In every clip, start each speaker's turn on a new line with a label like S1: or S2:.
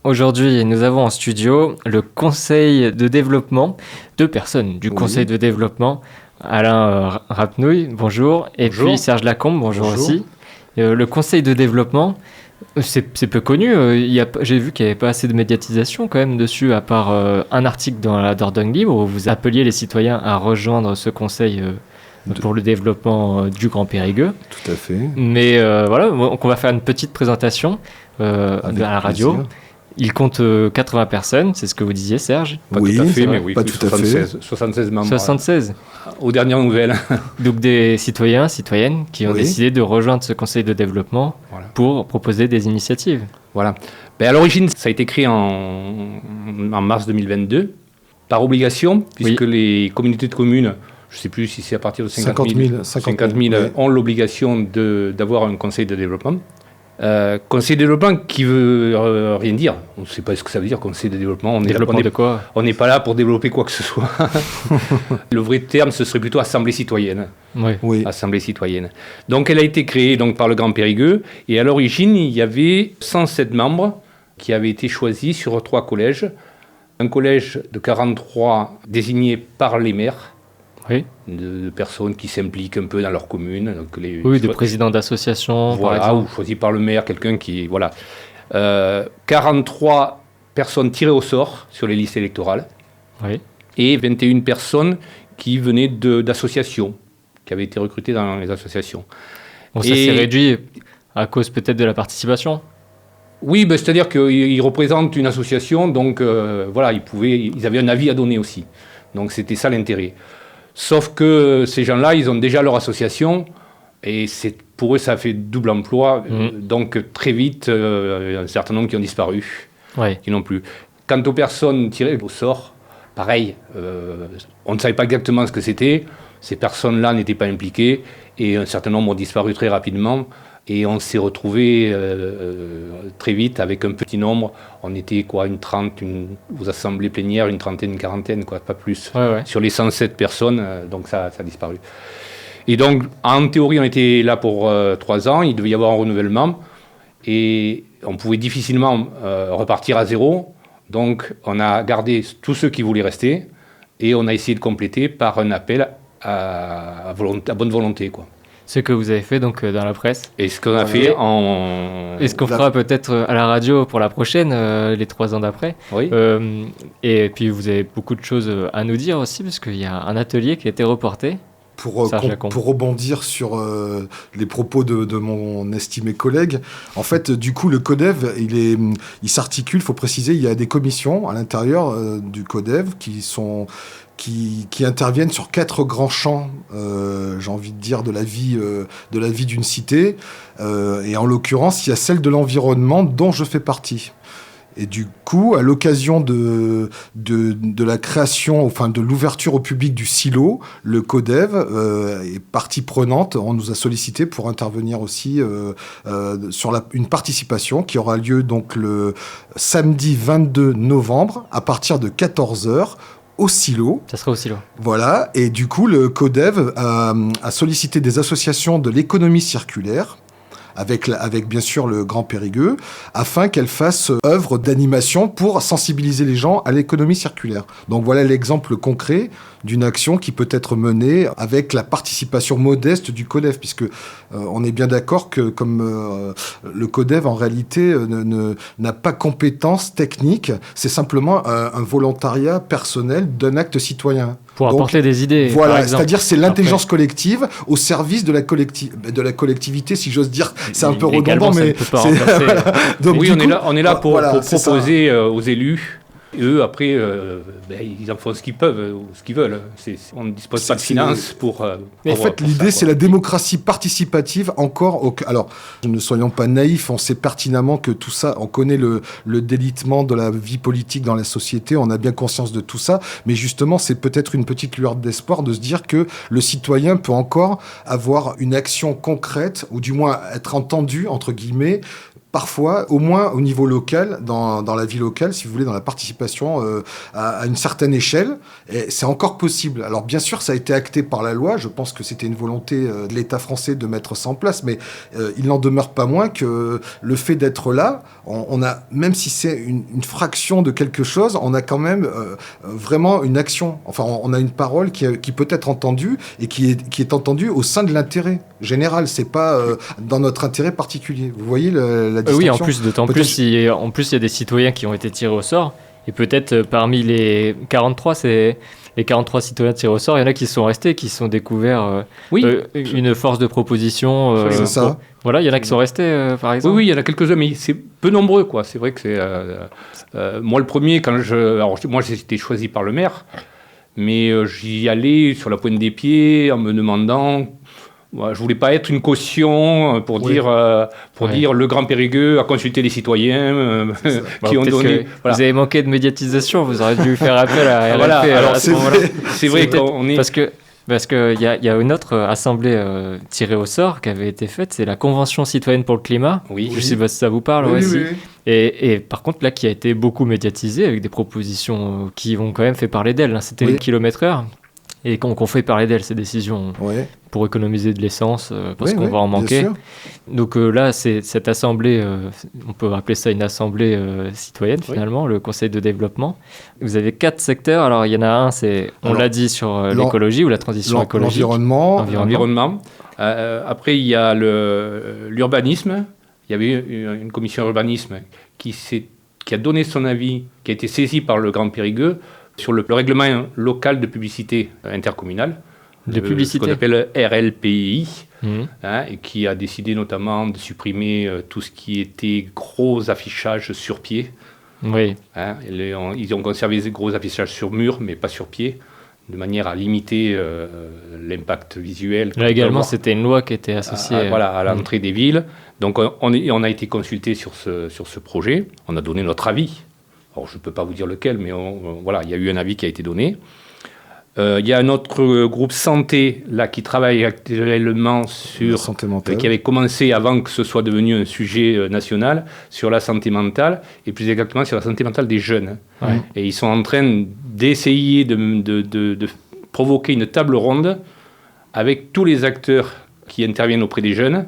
S1: Aujourd'hui, nous avons en studio le conseil de développement, 2 personnes du conseil de développement. Alain Rapnouil, bonjour. Et puis Serge Lacombe, bonjour aussi. Le conseil de développement, c'est peu connu. J'ai vu qu'il n'y avait pas assez de médiatisation quand même dessus, à part un article dans la Dordogne Libre où vous appeliez les citoyens à rejoindre ce conseil pour le développement du Grand Périgueux.
S2: Tout à fait.
S1: Mais voilà, donc on va faire une petite présentation à la radio. Plaisir. Il compte 80 personnes, c'est ce que vous disiez, Serge?
S2: Pas tout à fait, mais oui,
S3: pas tout 76, à fait. 76 membres.
S1: 76
S3: aux dernières nouvelles.
S1: Donc des citoyens, citoyennes qui ont décidé de rejoindre ce conseil de développement pour proposer des initiatives.
S3: Voilà. À l'origine, ça a été créé en mars 2022, par obligation, puisque les communautés de communes, je ne sais plus si c'est à partir de 50 000 ont l'obligation d'avoir un conseil de développement. Conseil de développement qui veut rien dire. On ne sait pas ce que ça veut dire, conseil de développement.
S1: De quoi ?
S3: On n'est pas là pour développer quoi que ce soit. Le vrai terme, ce serait plutôt assemblée citoyenne.
S1: Oui.
S3: Assemblée citoyenne. Donc elle a été créée par le Grand Périgueux. Et à l'origine, il y avait 107 membres qui avaient été choisis sur 3 collèges. Un collège de 43 désigné par les maires.
S1: Oui.
S3: De personnes qui s'impliquent un peu dans leur commune. Donc
S1: des présidents d'associations,
S3: par exemple. Ou choisis par le maire, quelqu'un qui... 43 personnes tirées au sort sur les listes électorales.
S1: Oui.
S3: Et 21 personnes qui venaient d'associations, qui avaient été recrutées dans les associations.
S1: Ça s'est réduit à cause peut-être de la participation ?
S3: Oui, c'est-à-dire qu'ils représentent une association, donc ils avaient un avis à donner aussi. Donc c'était ça l'intérêt. Sauf que ces gens-là, ils ont déjà leur association et pour eux, ça a fait double emploi. Donc très vite, il y a un certain nombre qui ont disparu, qui n'ont plus. Quant aux personnes tirées au sort, pareil, on ne savait pas exactement ce que c'était. Ces personnes-là n'étaient pas impliquées et un certain nombre ont disparu très rapidement. Et on s'est retrouvés très vite avec un petit nombre. On était aux assemblées plénières, une trentaine, une quarantaine, pas plus. Sur les 107 personnes, donc ça a disparu. Et donc, en théorie, on était là pour 3 ans. Il devait y avoir un renouvellement. Et on pouvait difficilement repartir à zéro. Donc, on a gardé tous ceux qui voulaient rester. Et on a essayé de compléter par un appel à bonne volonté,
S1: Ce que vous avez fait donc dans la presse.
S3: Et ce qu'on a fait
S1: Et ce qu'on fera peut-être à la radio pour la prochaine, les 3 ans d'après.
S3: Oui.
S1: Et puis vous avez beaucoup de choses à nous dire aussi, parce qu'il y a un atelier qui a été reporté.
S2: Pour rebondir sur les propos de mon estimé collègue, en fait, du coup, le CODEV, il s'articule, il faut préciser, il y a des commissions à l'intérieur du CODEV qui interviennent sur 4 grands champs, j'ai envie de dire, de la vie d'une cité. Et en l'occurrence, il y a celle de l'environnement dont je fais partie. Et du coup, à l'occasion de la création, enfin de l'ouverture au public du silo, le CODEV est partie prenante. On nous a sollicité pour intervenir aussi sur une participation qui aura lieu donc le samedi 22 novembre à partir de 14h. Au silo.
S1: Ça sera au silo.
S2: Voilà. Et du coup, le CODEV a sollicité des associations de l'économie circulaire, avec bien sûr le Grand Périgueux, afin qu'elles fassent œuvre d'animation pour sensibiliser les gens à l'économie circulaire. Donc voilà l'exemple concret d'une action qui peut être menée avec la participation modeste du CODEV, puisque on est bien d'accord que comme le CODEV en réalité n'a pas compétence technique, c'est simplement un volontariat personnel d'un acte citoyen.
S1: Pour apporter des idées.
S2: Voilà, c'est-à-dire c'est l'intelligence collective au service de la collectivité, si j'ose dire. C'est un peu redondant, mais
S3: voilà. Donc, oui, on est là pour proposer aux élus. Et eux, après, ils en font ce qu'ils peuvent, ce qu'ils veulent. On ne dispose pas de finances pour...
S2: en fait, l'idée, c'est la démocratie participative encore... Alors, ne soyons pas naïfs, on sait pertinemment que tout ça, on connaît le délitement de la vie politique dans la société, on a bien conscience de tout ça, mais justement, c'est peut-être une petite lueur d'espoir de se dire que le citoyen peut encore avoir une action concrète, ou du moins être entendu, entre guillemets, parfois, au moins au niveau local, dans la vie locale, si vous voulez, dans la participation à une certaine échelle. Et c'est encore possible. Alors bien sûr, ça a été acté par la loi. Je pense que c'était une volonté de l'État français de mettre ça en place, mais il n'en demeure pas moins que le fait d'être là, on a, même si c'est une fraction de quelque chose, on a quand même vraiment une action. Enfin, on a une parole qui peut être entendue et qui est entendue au sein de l'intérêt général. C'est pas dans notre intérêt particulier. Vous voyez la distinction.
S1: Oui, en plus, d'autant plus, il y a des citoyens qui ont été tirés au sort. Et peut-être parmi les 43, les 43 citoyens tirés au sort, il y en a qui sont restés, qui se sont découverts une force de proposition.
S2: C'est ça.
S1: Voilà, il y en a qui sont restés, par exemple.
S3: Oui, il y en a quelques-uns, mais c'est peu nombreux, quoi. C'est vrai que c'est... moi, le premier, moi, j'ai été choisi par le maire, mais j'y allais sur la pointe des pieds en me demandant... Je voulais pas être une caution pour dire le Grand Périgueux a consulté les citoyens qui ont donné.
S1: Voilà. Vous avez manqué de médiatisation, vous aurez dû faire appel à RLP.
S3: Voilà, alors
S1: à ce moment-là.
S3: C'est vrai qu'on est...
S1: Parce qu'il y a une autre assemblée tirée au sort qui avait été faite, c'est la Convention citoyenne pour le climat.
S3: Oui.
S1: Je ne sais pas si ça vous parle aussi.
S2: Oui.
S1: Et par contre, là, qui a été beaucoup médiatisée avec des propositions qui ont quand même fait parler d'elle. C'était le kilomètre-heure. Et qu'on fait parler d'elle, ces décisions, pour économiser de l'essence, parce qu'on va en manquer. Donc là, c'est cette assemblée, on peut appeler ça une assemblée citoyenne, finalement, le Conseil de développement. Vous avez 4 secteurs. Alors, il y en a un, l'a dit, sur l'écologie ou la transition écologique.
S3: L'environnement. Après, il y a l'urbanisme. Il y avait une commission urbanisme qui a donné son avis, qui a été saisie par le Grand Périgueux, sur le règlement local de publicité intercommunale, ce qu'on appelle RLPI, et qui a décidé notamment de supprimer tout ce qui était gros affichage sur pied.
S1: Oui.
S3: Ils ont conservé les gros affichages sur mur, mais pas sur pied, de manière à limiter l'impact visuel.
S1: Là également, c'était une loi qui était associée
S3: à l'entrée des villes. Donc on a été consulté sur ce projet, on a donné notre avis. Alors, je ne peux pas vous dire lequel, mais il y a eu un avis qui a été donné. Il y a un autre groupe santé là, qui travaille actuellement sur...
S2: santé mentale.
S3: Qui avait commencé avant que ce soit devenu un sujet national, sur la santé mentale, et plus exactement sur la santé mentale des jeunes.
S1: Ouais.
S3: Et ils sont en train d'essayer de provoquer une table ronde avec tous les acteurs qui interviennent auprès des jeunes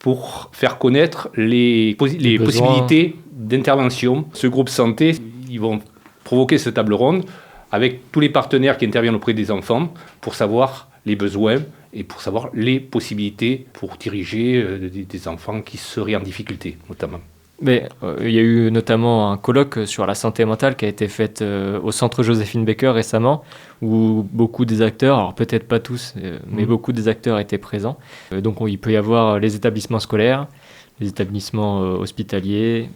S3: pour faire connaître les possibilités d'intervention. Ce groupe santé, ils vont provoquer cette table ronde avec tous les partenaires qui interviennent auprès des enfants pour savoir les besoins et pour savoir les possibilités pour diriger des enfants qui seraient en difficulté, notamment.
S1: Mais il y a eu notamment un colloque sur la santé mentale qui a été fait au centre Joséphine Baker récemment, où beaucoup des acteurs, alors peut-être pas tous, mais beaucoup des acteurs étaient présents. Donc il peut y avoir les établissements scolaires, les établissements hospitaliers,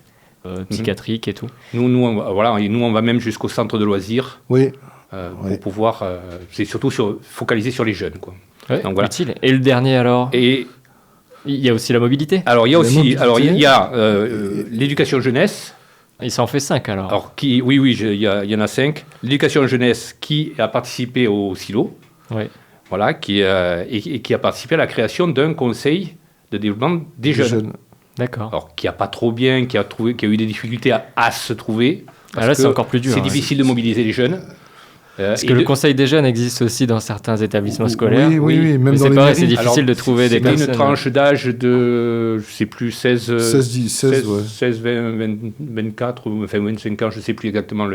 S1: psychiatriques et tout.
S3: Nous on va même jusqu'au centre de loisirs pour pouvoir... c'est surtout focalisé sur les jeunes, quoi.
S1: Ouais, donc, voilà. Utile. Et le dernier alors il y a aussi la mobilité.
S3: Alors, il y a l'éducation jeunesse.
S1: Il s'en fait 5 alors.
S3: Alors, il y en a 5. L'éducation jeunesse qui a participé au silo.
S1: Oui.
S3: Voilà, qui a participé à la création d'un conseil de développement des jeunes.
S1: D'accord.
S3: Alors, qui n'a pas trop bien, qui a eu des difficultés à se trouver.
S1: Parce que c'est encore plus dur.
S3: C'est difficile de mobiliser les jeunes.
S1: Parce que le conseil des jeunes existe aussi dans certains établissements scolaires.
S2: Oui, même dans
S1: c'est
S2: les
S1: pareil, c'est difficile de trouver des personnes.
S3: C'est une tranche d'âge de, je ne sais plus, 16, 24 ou enfin 25 ans, je ne sais plus exactement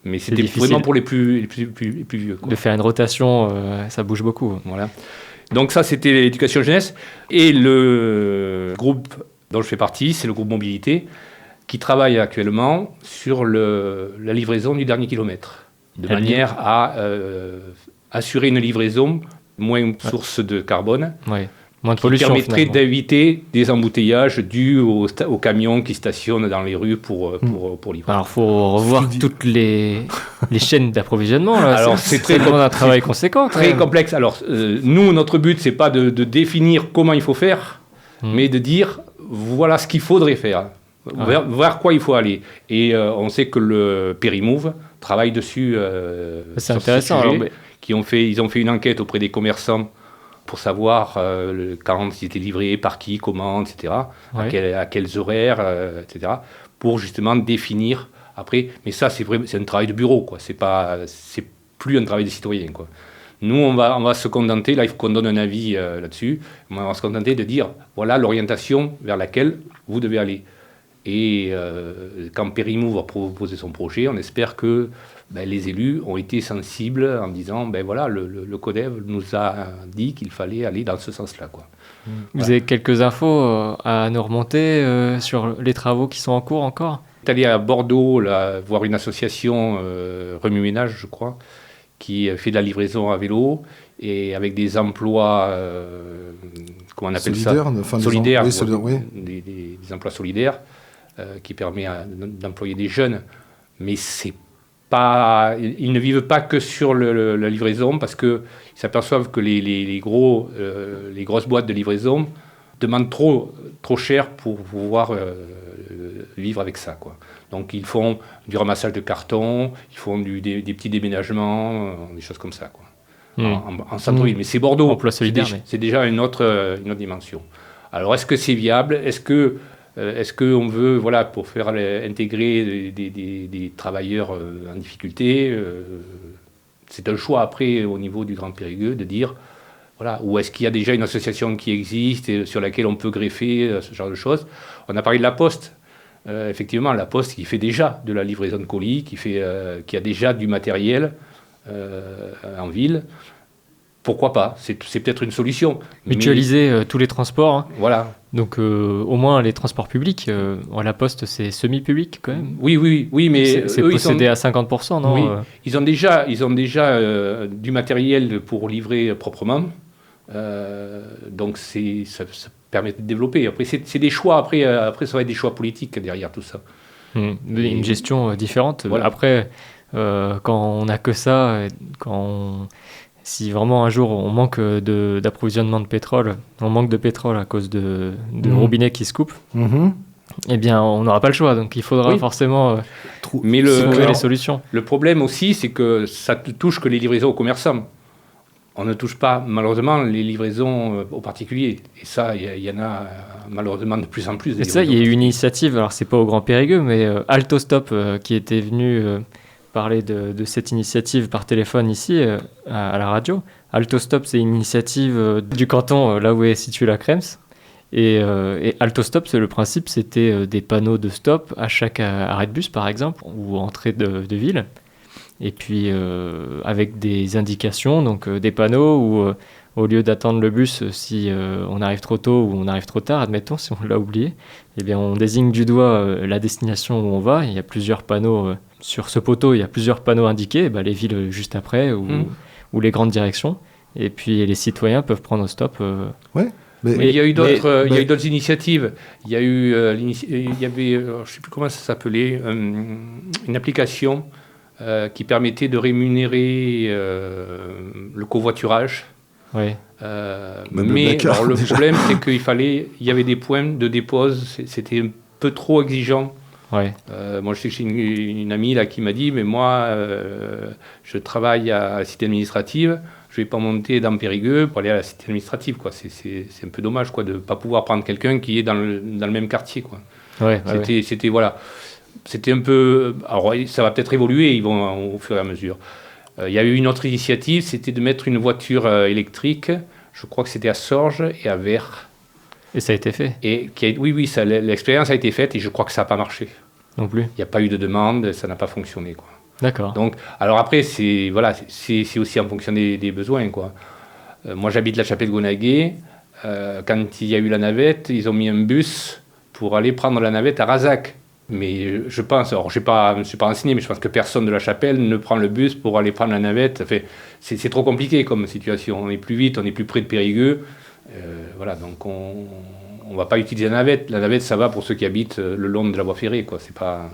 S3: mais c'était vraiment pour les plus vieux. Quoi.
S1: De faire une rotation, ça bouge beaucoup.
S3: Voilà. Donc ça, c'était l'éducation jeunesse. Et le groupe dont je fais partie, c'est le groupe mobilité, qui travaille actuellement sur la livraison du dernier kilomètre. De manière à assurer une livraison moins source de carbone,
S1: moins de pollution,
S3: qui permettrait d'éviter des embouteillages dus aux camions qui stationnent dans les rues pour livrer.
S1: Alors, il faut revoir toutes les chaînes d'approvisionnement. Alors, c'est très un travail conséquent.
S3: Très complexe. Alors, nous, notre but, c'est pas de définir comment il faut faire, mais de dire voilà ce qu'il faudrait faire, vers quoi il faut aller. Et on sait que le Périmove travaille dessus.
S1: C'est intéressant.
S3: Ils ont fait une enquête auprès des commerçants pour savoir quand ils étaient livrés, par qui, comment, etc., à quels horaires, etc., pour justement définir après. Mais ça, c'est un travail de bureau, quoi. C'est plus un travail de citoyen, quoi. Nous, on va se contenter, là, il faut qu'on donne un avis là-dessus, on va se contenter de dire, voilà l'orientation vers laquelle vous devez aller. Et quand Périmou va proposer son projet, on espère que les élus ont été sensibles en disant, voilà, le CODEV nous a dit qu'il fallait aller dans ce sens-là, quoi.
S1: Vous avez quelques infos à nous remonter sur les travaux qui sont en cours encore ?
S3: On est allé à Bordeaux là, voir une association Remue Ménage, je crois, qui fait de la livraison à vélo et avec des emplois, comment on appelle solidaires, des emplois solidaires qui permet d'employer des jeunes. Mais ils ne vivent pas que sur la livraison parce qu'ils s'aperçoivent que les grosses boîtes de livraison demandent trop cher pour pouvoir vivre avec ça, quoi. Donc ils font du ramassage de cartons, ils font des petits déménagements, des choses comme ça, quoi. En centre-ville. Mais c'est Bordeaux.
S1: Emploi solidaire,
S3: c'est déjà une autre dimension. Alors est-ce que c'est viable ? Est-ce qu'on veut, voilà, pour faire intégrer des travailleurs en difficulté, c'est un choix après au niveau du Grand Périgueux de dire, voilà, ou est-ce qu'il y a déjà une association qui existe et sur laquelle on peut greffer ce genre de choses ? On a parlé de la Poste. Effectivement, la Poste qui fait déjà de la livraison de colis, qui a déjà du matériel en ville. Pourquoi pas ? C'est peut-être une solution.
S1: Mutualiser tous les transports. Hein.
S3: Voilà.
S1: Donc au moins les transports publics. La Poste, c'est semi-public quand même.
S3: Oui, mais
S1: c'est possédé à 50%, non ?
S3: Oui. Ils ont déjà du matériel pour livrer proprement. Donc ça permet de développer. Après, c'est des choix. Après, ça va être des choix politiques derrière tout ça.
S1: Une gestion différente. Voilà. Après, quand on n'a que ça, si vraiment un jour on manque d'approvisionnement de pétrole, on manque de pétrole à cause de robinets qui se coupent, eh bien on n'aura pas le choix. Donc il faudra forcément trouver les solutions.
S3: Le problème aussi, c'est que ça ne touche que les livraisons aux commerçants. On ne touche pas, malheureusement, les livraisons aux particuliers. Et ça, il y en a malheureusement de plus en plus.
S1: Et ça, il y a eu une initiative, alors c'est pas au Grand Périgueux, mais Altostop qui était venu parler de cette initiative par téléphone ici, à la radio. Altostop, c'est une initiative du canton, là où est située la Krems. Et Altostop, le principe, c'était des panneaux de stop à chaque arrêt de bus, par exemple, ou entrée de ville. Et puis avec des indications, donc des panneaux où au lieu d'attendre le bus, si on arrive trop tôt ou on arrive trop tard, admettons, si on l'a oublié, eh bien on désigne du doigt la destination où on va. Il y a plusieurs panneaux sur ce poteau, il y a plusieurs panneaux indiqués, les villes juste après ou les grandes directions. Et puis les citoyens peuvent prendre au stop.
S2: Ouais.
S3: Mais il y a eu d'autres initiatives. Il y avait, je ne sais plus comment ça s'appelait, une application qui permettait de rémunérer le covoiturage.
S1: Oui.
S3: Mais alors, le problème, c'est qu'il y avait des points de dépose, c'était un peu trop exigeant.
S1: Ouais.
S3: Moi, je sais que j'ai une amie là, qui m'a dit, mais moi, je travaille à la cité administrative, je ne vais pas monter dans Périgueux pour aller à la cité administrative, quoi. C'est un peu dommage, quoi, de ne pas pouvoir prendre quelqu'un qui est dans le même quartier, quoi. C'était voilà. C'était un peu... Alors, ça va peut-être évoluer, ils vont au fur et à mesure. Il y a eu une autre initiative, c'était de mettre une voiture électrique, je crois que c'était à Sorges et à Vers.
S1: Et ça a été fait.
S3: Oui, l'expérience a été faite et je crois que ça n'a pas marché.
S1: Non plus.
S3: Il n'y a pas eu de demande, ça n'a pas fonctionné, quoi.
S1: D'accord.
S3: Donc, alors après, c'est aussi en fonction des besoins, quoi. Moi, j'habite la Chapelle-Gonaguet. Quand il y a eu la navette, ils ont mis un bus pour aller prendre la navette à Razac. Mais je pense, alors je ne suis pas renseigné, mais je pense que personne de la Chapelle ne prend le bus pour aller prendre la navette. Enfin, c'est trop compliqué comme situation. On est plus vite, on est plus près de Périgueux. Voilà, donc on ne va pas utiliser la navette. La navette, ça va pour ceux qui habitent le long de la voie ferrée, quoi. C'est pas...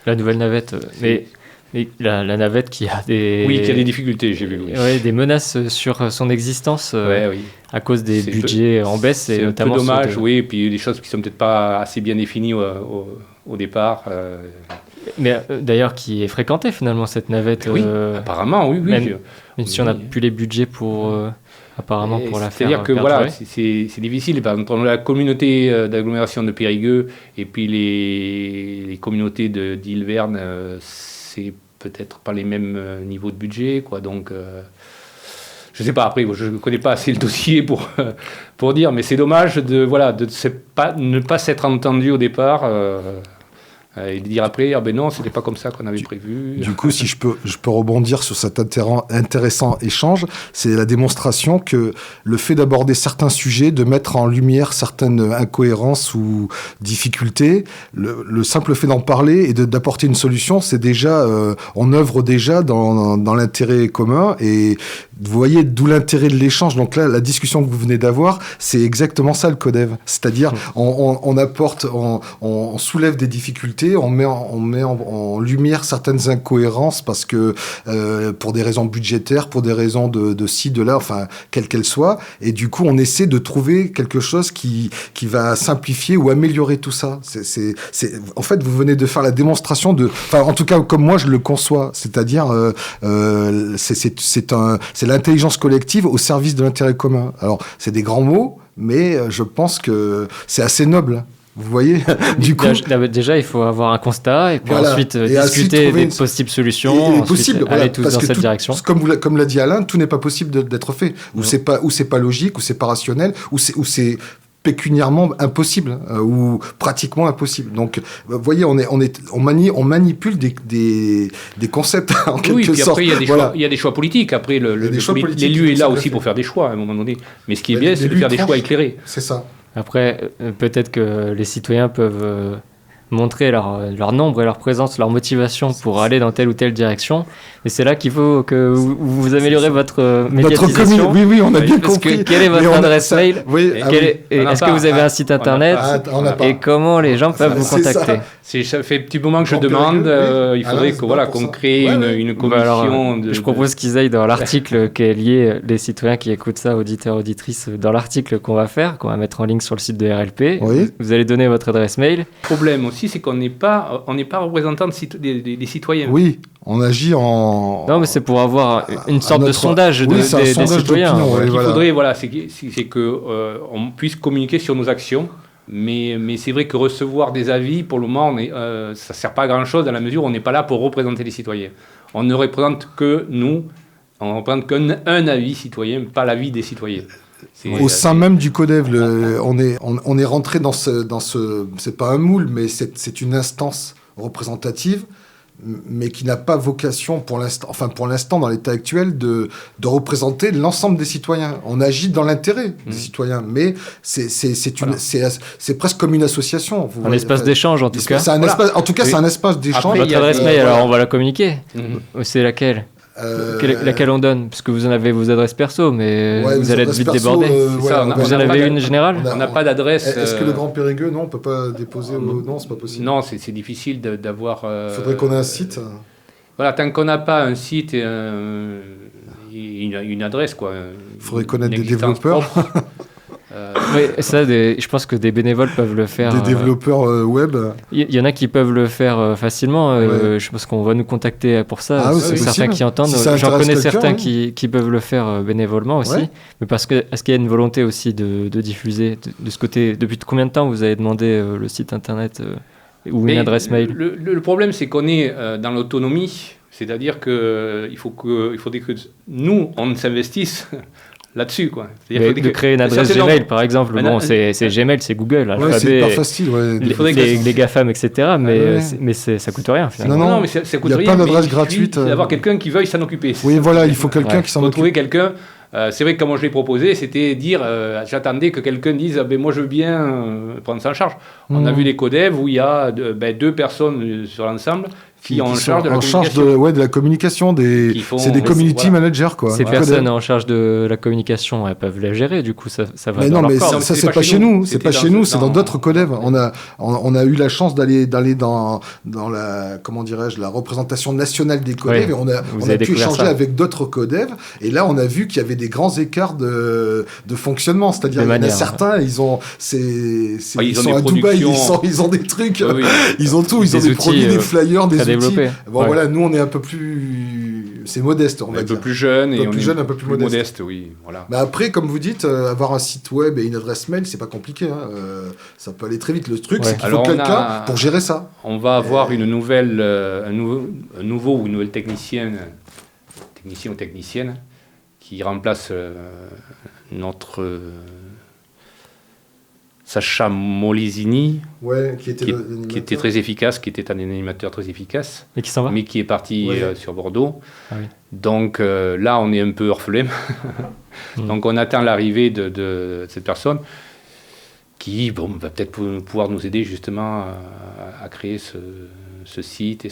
S1: La nouvelle navette, mais la navette qui a des...
S3: Oui, qui a des difficultés, j'ai vu. Oui.
S1: Ouais, des menaces sur son existence oui. À cause des budgets en baisse.
S3: C'est notamment un peu dommage, oui, et puis des choses qui ne sont peut-être pas assez bien définies au départ.
S1: Mais d'ailleurs, qui est fréquentée finalement, cette navette.
S3: Oui, apparemment, oui.
S1: Même si on n'a plus les budgets pour... apparemment, pour la faire.
S3: C'est-à-dire que voilà, c'est difficile. Par exemple, la communauté d'agglomération de Périgueux et puis les communautés d'Ilverne, c'est peut-être pas les mêmes niveaux de budget, quoi. Donc, je sais pas. Après, je ne connais pas assez le dossier pour dire, mais c'est dommage de ne pas s'être entendu au départ. Et de dire après, ah ben non, c'était pas comme ça qu'on avait prévu.
S2: Du coup, si je peux rebondir sur cet intéressant échange, c'est la démonstration que le fait d'aborder certains sujets, de mettre en lumière certaines incohérences ou difficultés, le simple fait d'en parler et d'apporter une solution, c'est déjà, on œuvre déjà dans l'intérêt commun. Et vous voyez d'où l'intérêt de l'échange. Donc là, la discussion que vous venez d'avoir, c'est exactement ça le Codev. C'est-à-dire, on apporte, on soulève des difficultés, on met en lumière certaines incohérences parce que pour des raisons budgétaires, pour des raisons de ci, de là, enfin, quelles qu'elles soient. Et du coup, on essaie de trouver quelque chose qui va simplifier ou améliorer tout ça. En fait, vous venez de faire la démonstration enfin, en tout cas, comme moi, je le conçois. C'est-à-dire, c'est l'intelligence collective au service de l'intérêt commun. Alors, c'est des grands mots, mais je pense que c'est assez noble. Vous voyez, du coup...
S1: Déjà, il faut avoir un constat, et puis ensuite discuter des possibles solutions, aller tous dans cette direction.
S2: Comme l'a dit Alain, tout n'est pas possible d'être fait. Ou c'est pas logique, ou c'est pas rationnel, ou c'est pécuniairement impossible, ou pratiquement impossible. Donc, vous voyez, on manipule des concepts, en quelque sorte.
S3: Après, il y a des choix politiques. Après, l'élu est là aussi pour faire des choix, à un moment donné. Mais ce qui est bien, c'est de faire des choix éclairés.
S2: C'est ça.
S1: Après, peut-être que les citoyens peuvent montrer leur nombre et leur présence, leur motivation pour aller dans telle ou telle direction. Et c'est là qu'il faut que vous améliorez votre médiatisation.
S2: Oui, on a bien compris.
S1: Quelle est votre adresse mail? Est-ce que vous avez un site internet? Et comment les gens peuvent vous contacter?
S3: Ça fait un petit moment que je demande. Il faudrait qu'on crée une commission.
S1: Je propose qu'ils aillent dans l'article qui est lié, les citoyens qui écoutent ça, auditeurs, auditrices, dans l'article qu'on va mettre en ligne sur le site de RLP.
S2: Oui.
S1: Vous allez donner votre adresse mail.
S3: Problème aussi, c'est qu'on n'est pas représentant des citoyens.
S2: Oui, on agit en...
S1: Non, mais c'est pour avoir une sorte de sondage des citoyens.
S3: Il faudrait, c'est qu'on puisse communiquer sur nos actions. Mais c'est vrai que recevoir des avis, pour le moment, ça ne sert pas à grand-chose dans la mesure où on n'est pas là pour représenter les citoyens. On ne représente que nous, on ne représente qu'un avis citoyen, pas l'avis des citoyens.
S2: Au sein même du Codev, on est rentré dans c'est pas un moule, mais c'est une instance représentative, mais qui n'a pas vocation pour l'instant dans l'état actuel de représenter l'ensemble des citoyens. On agit dans l'intérêt des citoyens, mais c'est presque comme une association.
S1: Un espace d'échange en tout cas.
S2: C'est un espace d'échange.
S1: Votre adresse mail, alors on va la communiquer. C'est laquelle? Laquelle on donne? Parce que vous en avez vos adresses perso, mais vous allez être vite débordé. Vous en avez une générale?
S3: On n'a pas d'adresse.
S2: Est-ce que le Grand Périgueux, non, on ne peut pas déposer Non, c'est pas possible.
S3: Non, c'est difficile d'avoir...
S2: Il faudrait qu'on ait un site.
S3: Voilà, tant qu'on n'a pas un site et une adresse, quoi.
S2: Il faudrait connaître des développeurs.
S1: Oui, ça, je pense que des bénévoles peuvent le faire.
S2: Des développeurs web.
S1: Il y en a qui peuvent le faire facilement. Je pense qu'on va nous contacter pour ça. Certains qui entendent. J'en connais certains qui peuvent le faire bénévolement aussi. Mais est-ce qu'il y a une volonté aussi de diffuser de ce côté? Depuis combien de temps vous avez demandé le site internet ou une adresse mail?
S3: Le problème, c'est qu'on est dans l'autonomie. C'est-à-dire qu'il faudrait que nous, on s'investisse là-dessus, quoi.
S1: De créer une adresse Gmail, par exemple. C'est Gmail, c'est Google.
S2: C'est pas facile.
S1: Les GAFAM, etc. Mais ça coûte rien, finalement.
S3: Non, mais ça coûte rien.
S2: Il n'y a pas d'adresse gratuite.
S3: Il faut d'avoir quelqu'un qui veuille s'en occuper.
S2: Oui, voilà, il faut quelqu'un qui s'en occupe.
S3: Trouver quelqu'un. C'est vrai que comme je l'ai proposé, c'était dire, j'attendais que quelqu'un dise, moi je veux bien prendre ça en charge. On a vu les Codev où il y a 2 personnes sur l'ensemble qui ont en charge de la communication.
S2: De la communication, c'est des community managers, quoi.
S1: Ces personnes en charge de la communication, elles peuvent la gérer, du coup ça va.
S2: Mais non, mais ça c'est pas chez nous, c'est pas chez nous, c'est dans d'autres Codev. On a eu la chance d'aller dans la, comment dirais-je, la représentation nationale des Codev, et on a pu échanger avec d'autres Codev, et là on a vu qu'il y avait des grands écarts de fonctionnement, c'est-à-dire il y en a certains, ils sont à Dubaï, ils ont des trucs, ils ont tout, ils ont des produits, des flyers, des outils. Bon voilà, nous on est un peu plus c'est modeste, on va dire.
S3: Un peu plus jeune et
S2: un peu plus modeste.
S3: Oui, voilà.
S2: Mais après, comme vous dites, avoir un site web et une adresse mail, c'est pas compliqué. Ça peut aller très vite. Le truc, c'est qu'il faut quelqu'un pour gérer ça.
S3: On va avoir un nouveau ou une nouvelle technicien ou technicienne qui remplace notre Sacha Molesini, qui était très efficace, qui était un animateur très efficace,
S1: et qui s'en va,
S3: mais qui est parti sur Bordeaux. Ah oui. Donc là, on est un peu orphelin. Donc on attend l'arrivée de cette personne qui va peut-être pouvoir nous aider justement à créer ce site et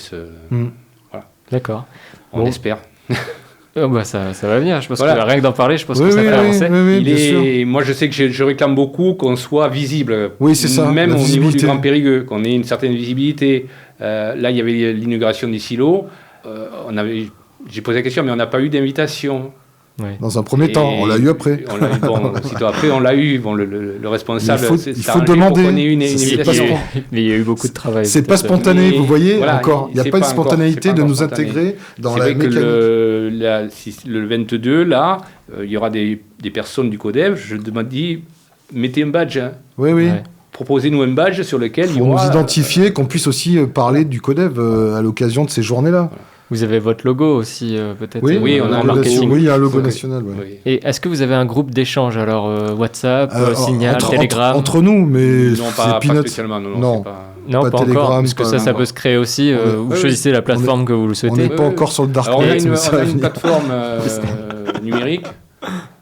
S3: voilà.
S1: D'accord.
S3: On espère.
S1: Ça va venir, je pense que rien que d'en parler, je pense que ça fait avancer.
S3: Moi, je sais que je réclame beaucoup qu'on soit visible,
S2: c'est ça,
S3: même au niveau du Grand Périgueux, qu'on ait une certaine visibilité. Là, il y avait l'inauguration des silos. J'ai posé la question, mais on n'a pas eu d'invitation.
S2: Ouais. Dans un premier temps, on l'a eu après.
S3: Aussitôt après, on l'a eu. Bon, le responsable,
S2: il faut demander.
S3: Une invitation.
S1: Mais il y a eu beaucoup de travail.
S2: C'est pas spontané, vous voyez, encore. Il n'y a pas une spontanéité de nous intégrer dans la mécanique.
S3: Le 22, là, il y aura des personnes du CODEV. Je demande, mettez un badge.
S2: Oui. Ouais.
S3: Proposez-nous un badge sur lequel il y aura...
S2: Pour nous identifier, qu'on puisse aussi parler du CODEV à l'occasion de ces journées-là.
S1: Voilà. Vous avez votre logo aussi, peut-être.
S3: Oui, on a un marketing.
S2: Oui, il y a un logo national. Ouais.
S1: Et est-ce que vous avez un groupe d'échange, alors WhatsApp, Signal, Telegram
S2: entre nous, mais
S3: non, pas spécialement.
S1: Non, pas
S2: Telegram,
S1: encore, parce que ça peut se créer aussi. Vous choisissez la plateforme que vous le souhaitez.
S2: On n'est pas encore sur le darknet.
S3: On a une plateforme numérique,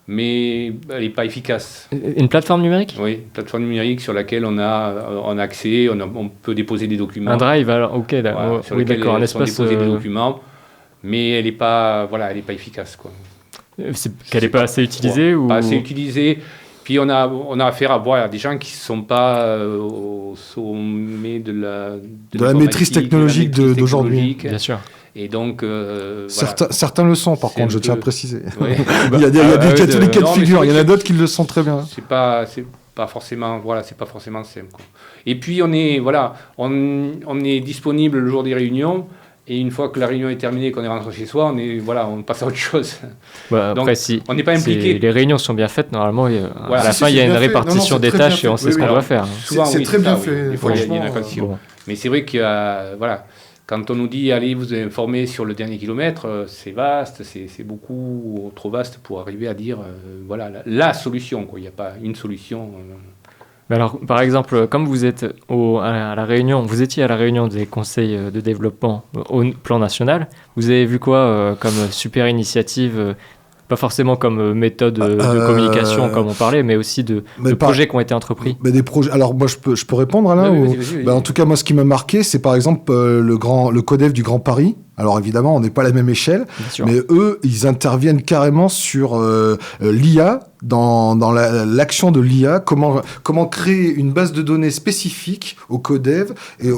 S3: mais elle n'est pas efficace.
S1: Une plateforme numérique ?
S3: Oui, une plateforme numérique sur laquelle on a accès, on peut déposer des documents.
S1: Un drive, alors, ok, d'accord.
S3: Sur lequel on peut déposer des documents, mais elle n'est pas efficace, quoi.
S1: Qu'elle n'est pas assez utilisée ou...
S3: Pas assez utilisée. Puis on a affaire à des gens qui ne sont pas au sommet de la
S2: maîtrise technologique d'aujourd'hui.
S1: Bien sûr.
S3: Et donc,
S2: certains le sont, par contre, je tiens à préciser. Ouais. il y a des cas de figure, il y en a d'autres qui le sont très bien.
S3: C'est pas forcément simple, quoi. Et puis on est disponible le jour des réunions. Et une fois que la réunion est terminée, qu'on est rentré chez soi, on passe à autre chose.
S1: Après,
S3: donc, on n'est pas impliqué.
S1: Si les réunions sont bien faites, normalement, à la fin, il y a une répartition des tâches et on sait ce qu'on doit faire.
S2: Souvent, c'est très bien fait.
S3: Des fois, il y a une répartition. Mais c'est vrai que, quand on nous dit, allez, vous informer sur le dernier kilomètre, c'est vaste, c'est beaucoup trop vaste pour arriver à dire, la solution, quoi. Il n'y a pas une solution.
S1: Mais alors, par exemple, comme vous êtes à la réunion, vous étiez à la réunion des conseils de développement au plan national, vous avez vu quoi comme super initiative, pas forcément comme méthode de communication comme on parlait, mais aussi de projets qui ont été entrepris.
S2: Mais des projets. Alors moi, je peux répondre Alain.
S3: Vas-y.
S2: En tout cas, moi, ce qui m'a marqué, c'est par exemple le CODEV du Grand Paris. Alors évidemment, on n'est pas à la même échelle, mais eux, ils interviennent carrément sur l'IA, dans l'action de l'IA, comment créer une base de données spécifique au CODEV et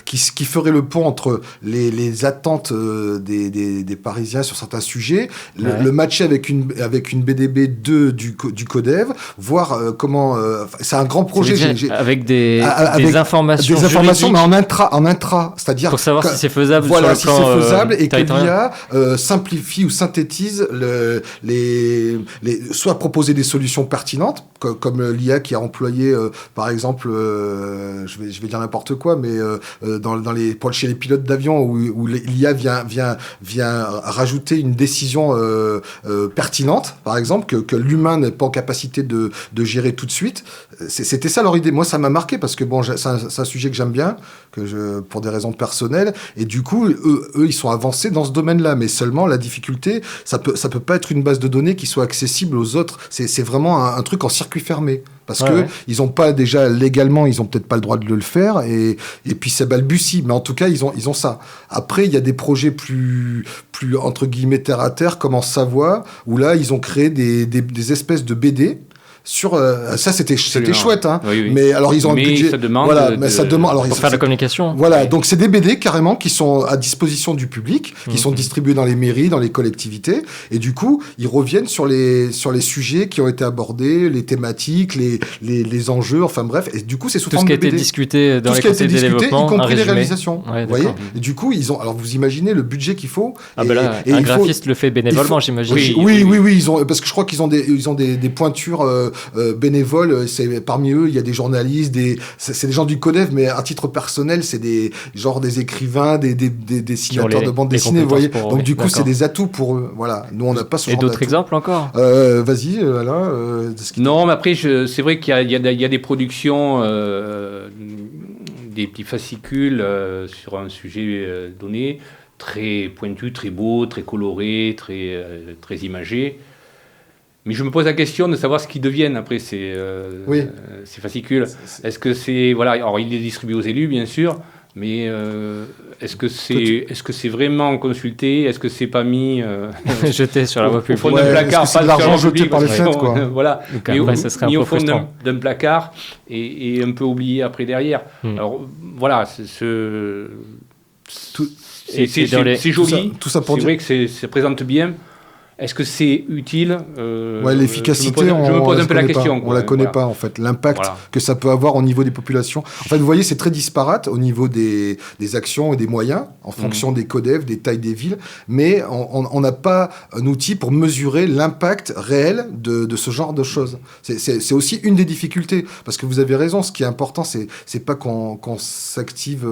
S2: qui ferait le pont entre les attentes des Parisiens sur certains sujets, le matcher avec une BDB 2 du CODEV, voir comment... c'est un grand projet.
S1: Avec des informations
S2: juridiques. Des informations, mais en intra, c'est-à-dire...
S1: Pour savoir si c'est faisable
S2: sur le plan c'est faisable et que l'IA simplifie ou synthétise soit proposer des solutions pertinentes comme l'IA qui a employé par exemple je vais dire n'importe quoi mais chez les pilotes d'avion où l'IA vient rajouter une décision pertinente par exemple que l'humain n'est pas en capacité de gérer tout de suite. C'était ça leur idée. Moi ça m'a marqué parce que c'est un sujet que j'aime bien pour des raisons personnelles et du coup eux ils sont avancés dans ce domaine-là, mais seulement la difficulté, ça peut pas être une base de données qui soit accessible aux autres. C'est vraiment un truc en circuit fermé. Parce que ils ont pas déjà légalement, ils ont peut-être pas le droit de le faire et puis ça balbutie. Mais en tout cas, ils ont ça. Après, il y a des projets plus entre guillemets terre à terre, comme en Savoie, où là, ils ont créé des espèces de BD sur ça c'était chouette hein.
S3: Oui.
S2: Mais alors ils ont un budget,
S3: ça demande
S2: voilà, ça demande alors
S1: pour faire de la communication.
S2: Voilà, donc c'est des BD carrément qui sont à disposition du public, qui sont distribués dans les mairies, dans les collectivités, et du coup ils reviennent sur les sujets qui ont été abordés, les thématiques, les enjeux, enfin bref, et du coup c'est sous forme de BD.
S1: Tout ce qui a été discuté dans les conseils de développement,
S2: y compris les réalisations.
S1: Ouais,
S2: vous voyez, et du coup ils ont, alors vous imaginez le budget qu'il faut.
S1: Un graphiste le fait bénévolement, j'imagine.
S2: Oui, ils ont, parce que je crois qu'ils ont des pointures bénévoles. C'est parmi eux, il y a des journalistes, c'est des gens du CODEV, mais à titre personnel, c'est des écrivains, des dessinateurs de bande dessinée, vous voyez. Donc du coup, c'est des atouts pour eux. Voilà. Nous, on n'a pas ce genre
S1: d'atouts. Et d'autres exemples encore
S2: Vas-y, Alain.
S3: Non, mais après, c'est vrai qu'il y a des productions, des petits fascicules sur un sujet donné, très pointu, très beau, très coloré, très imagé. Mais je me pose la question de savoir ce qu'ils deviennent après ces fascicules. Est-ce que c'est... Voilà, alors il est distribué aux élus, bien sûr, mais est-ce que c'est vraiment consulté? Est-ce que c'est pas mis...
S1: jeté sur la voie publique?
S3: Au fond d'un placard,
S2: pas de l'argent jeté par les fenêtres, quoi.
S3: Voilà.
S1: Donc, après, ça serait
S3: mis
S1: un
S3: au
S1: peu
S3: fond
S1: frustrant.
S3: d'un placard et un peu oublié après derrière. Alors, voilà, c'est joli.
S2: Tout ça pour
S3: c'est vrai que ça présente bien. Est-ce que c'est utile
S2: l'efficacité,
S3: je me pose un peu la question.
S2: On la connaît pas, en fait. L'impact que ça peut avoir au niveau des populations. En fait, vous voyez, c'est très disparate au niveau des actions et des moyens, en fonction des CODEV, des tailles des villes, mais on n'a pas un outil pour mesurer l'impact réel de ce genre de choses. C'est aussi une des difficultés, parce que vous avez raison, ce qui est important, c'est pas qu'on s'active,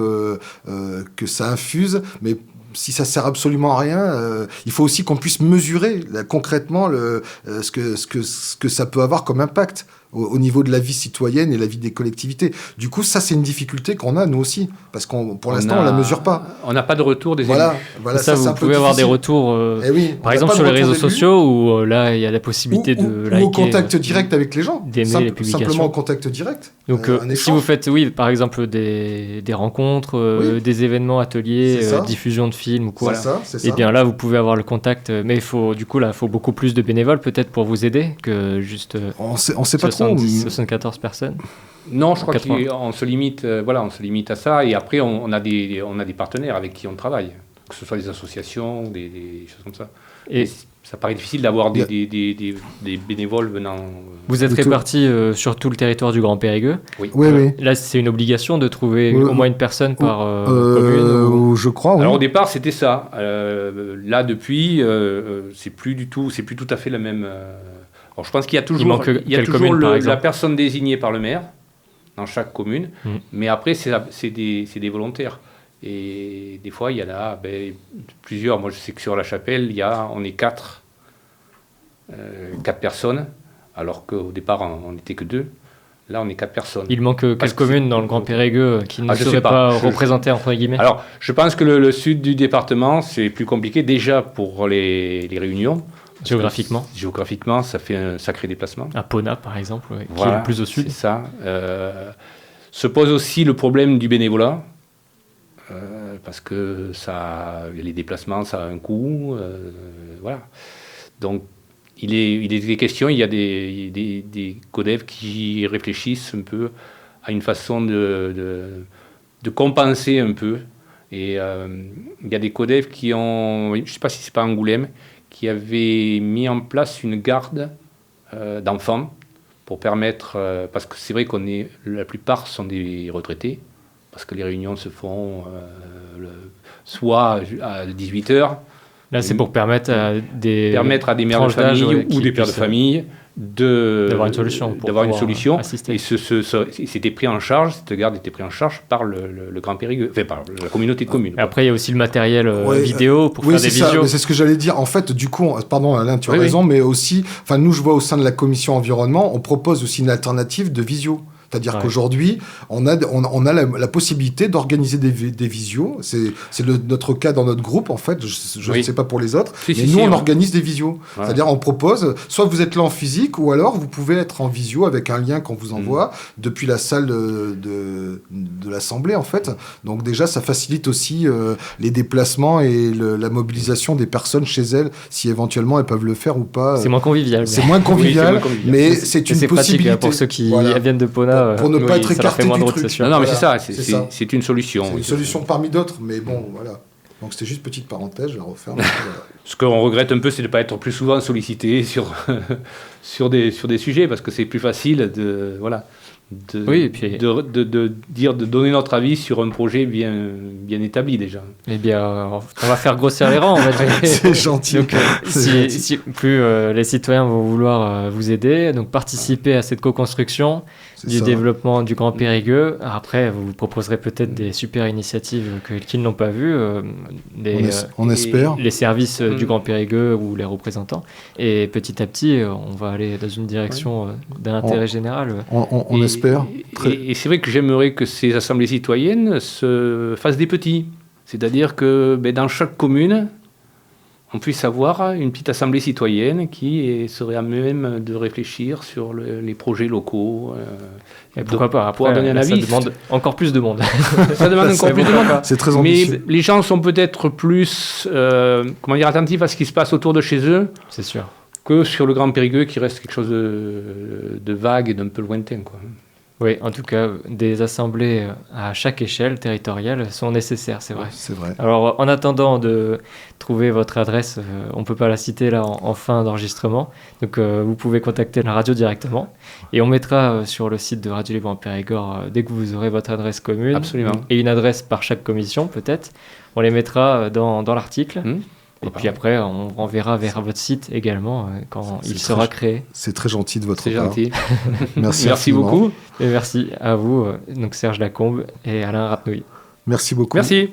S2: que ça infuse, mais si ça sert absolument à rien, il faut aussi qu'on puisse mesurer concrètement ce que ça peut avoir comme impact au niveau de la vie citoyenne et la vie des collectivités. Du coup, ça, c'est une difficulté qu'on a, nous aussi, parce pour l'instant, on la mesure pas.
S3: On n'a pas de retour des élus.
S1: Voilà, ça vous pouvez avoir des retours, par exemple, sur les réseaux sociaux, où là, il y a la possibilité de liker.
S2: Ou au contact direct avec les gens.
S1: D'aimer les publications.
S2: Simplement au contact direct.
S1: Donc, si vous faites, par exemple, des rencontres, des événements, ateliers, diffusion de films ou quoi, et bien là, vous pouvez avoir le contact, mais il faut beaucoup plus de bénévoles, peut-être, pour vous aider, que juste...
S2: On sait pas trop.
S1: 74 personnes.
S3: Non, je crois qu'on se limite, on se limite à ça. Et après, on a des partenaires avec qui on travaille, que ce soit des associations, des choses comme ça. Et ça paraît difficile d'avoir des bénévoles venant.
S1: Vous êtes répartis sur tout le territoire du Grand Périgueux.
S2: Oui.
S1: Là, c'est une obligation de trouver au moins une personne par commune.
S2: Je crois.
S3: Alors au départ, c'était ça. Là, depuis, c'est plus tout à fait la même. Alors, je pense qu'il y a toujours, la personne désignée par le maire dans chaque commune, mais après, c'est des volontaires. Et des fois, il y en a plusieurs. Moi, je sais que sur La Chapelle, on est 4 personnes, alors qu'au départ, on n'était que 2. Là, on est 4 personnes.
S1: Il manque quelle commune dans le Grand Périgueux qui ne serait pas représentée, entre guillemets?
S3: Alors, je pense que le sud du département, c'est plus compliqué, déjà pour les réunions. Géographiquement, ça fait un sacré déplacement.
S1: À Pona, par exemple, qui est le plus au sud.
S3: C'est ça. Se pose aussi le problème du bénévolat, parce que les déplacements, ça a un coût. Voilà. Donc, il est des questions, il y a des CODEV qui réfléchissent un peu à une façon de compenser un peu. Et il y a des CODEV qui ont, je ne sais pas si c'est pas Angoulême, qui avait mis en place une garde d'enfants pour permettre, parce que c'est vrai la plupart sont des retraités, parce que les réunions se font soit à 18h.
S1: Là, c'est pour permettre à des
S3: mères de famille ou des pères de famille d'avoir une solution. Et c'était pris en charge, cette garde était prise en charge par le Grand Périgueux, par la communauté de communes.
S1: Et après, il y a aussi le matériel vidéo pour faire des visios.
S2: C'est ce que j'allais dire. En fait, du coup, pardon Alain, tu as raison, mais aussi, nous je vois au sein de la commission environnement, on propose aussi une alternative de visio. C'est-à-dire qu'aujourd'hui, on a la possibilité d'organiser des visios. C'est notre cas dans notre groupe, en fait. Je ne sais pas pour les autres. Mais on organise des visios. Ouais. C'est-à-dire, on propose, soit vous êtes là en physique, ou alors vous pouvez être en visio avec un lien qu'on vous envoie depuis la salle de l'Assemblée, en fait. Donc déjà, ça facilite aussi les déplacements et la mobilisation des personnes chez elles, si éventuellement elles peuvent le faire ou pas.
S1: C'est moins convivial.
S2: C'est moins convivial, mais c'est une possibilité.
S1: Pratique, pour ceux qui viennent de Pona.
S2: Pour ne pas être écarté du truc.
S3: Non, mais c'est ça. C'est une solution.
S2: C'est une solution parmi d'autres, mais bon, voilà. Donc c'était juste petite parenthèse, je la referme. Voilà.
S3: Ce qu'on regrette un peu, c'est de ne pas être plus souvent sollicité sur des sujets, parce que c'est plus facile de donner notre avis sur un projet bien établi déjà.
S1: Eh bien, on va faire grossir les rangs, on va dire.
S2: C'est gentil.
S1: Donc, si plus les citoyens vont vouloir vous aider, donc participer à cette co-construction du développement du Grand Périgueux. Après, vous proposerez peut-être des super initiatives qu'ils n'ont pas vues,
S2: on espère.
S1: Les services du Grand Périgueux ou les représentants. Et petit à petit, on va aller dans une direction d'un intérêt général.
S2: On espère.
S3: Et c'est vrai que j'aimerais que ces assemblées citoyennes se fassent des petits. C'est-à-dire que dans chaque commune, on puisse avoir une petite assemblée citoyenne qui serait à même de réfléchir sur les projets locaux.
S1: Et pourquoi pas, après, donner un avis. Ça demande encore plus de monde.
S3: Ça demande encore plus de monde.
S2: C'est très ambitieux.
S3: Mais les gens sont peut-être plus attentifs à ce qui se passe autour de chez eux.
S1: C'est sûr.
S3: Que sur le Grand Périgueux qui reste quelque chose de vague et d'un peu lointain, quoi.
S1: Oui, en tout cas, des assemblées à chaque échelle territoriale sont nécessaires, c'est vrai.
S2: C'est vrai.
S1: Alors, en attendant de trouver votre adresse, on ne peut pas la citer là en fin d'enregistrement, donc vous pouvez contacter la radio directement, et on mettra sur le site de Radio Libre en Périgord, dès que vous aurez votre adresse commune,
S3: absolument,
S1: et une adresse par chaque commission peut-être, on les mettra dans l'article. Et puis après, on renverra vers votre site également quand il sera créé.
S2: C'est très gentil de votre part.
S3: C'est gentil.
S2: Merci
S3: beaucoup.
S1: Et merci à vous, donc Serge Lacombe et Alain Rapnouil.
S2: Merci beaucoup.
S3: Merci.